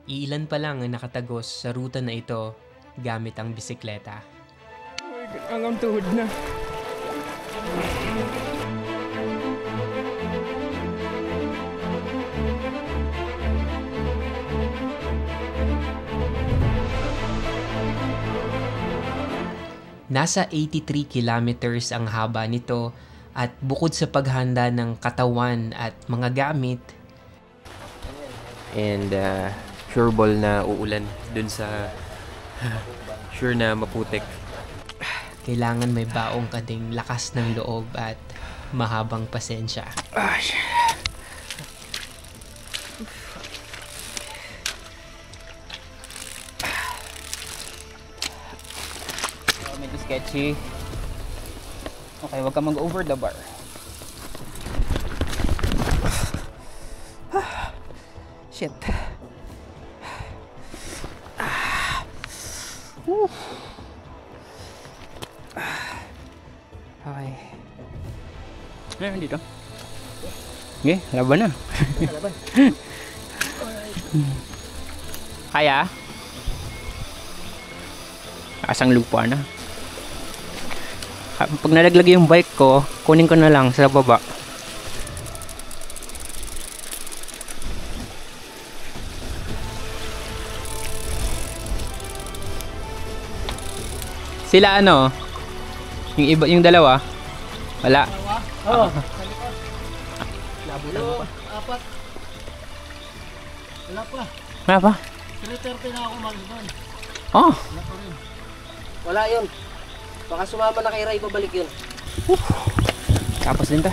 Iilan pa lang ang nakatagos sa ruta na ito gamit ang bisikleta. Hanggang tuhod na. Nasa 83 kilometers ang haba nito at bukod sa paghanda ng katawan at mga gamit, and sure ball na uulan dun sa sure na maputik. Kailangan may baong ka ding lakas ng loob at mahabang pasensya. Medyo sketchy. Okay, wag ka mag-over the bar. Shit. Okay. Ano dito? Okay, laban na. Laban. Kaya? Asang lupa na. Pag nalaglag yung bike ko, kunin ko na lang sa baba. Sila ano? Yung iba, yung dalawa? Wala. Oo. Sa likod. Labo na pa. Apat. Wala pa. Wala pa? 3:30 na ako umalis doon. Oh. Wala pa rin. Wala yun. Baka sumama na kay Ray, babalik yun. Tapos din ta.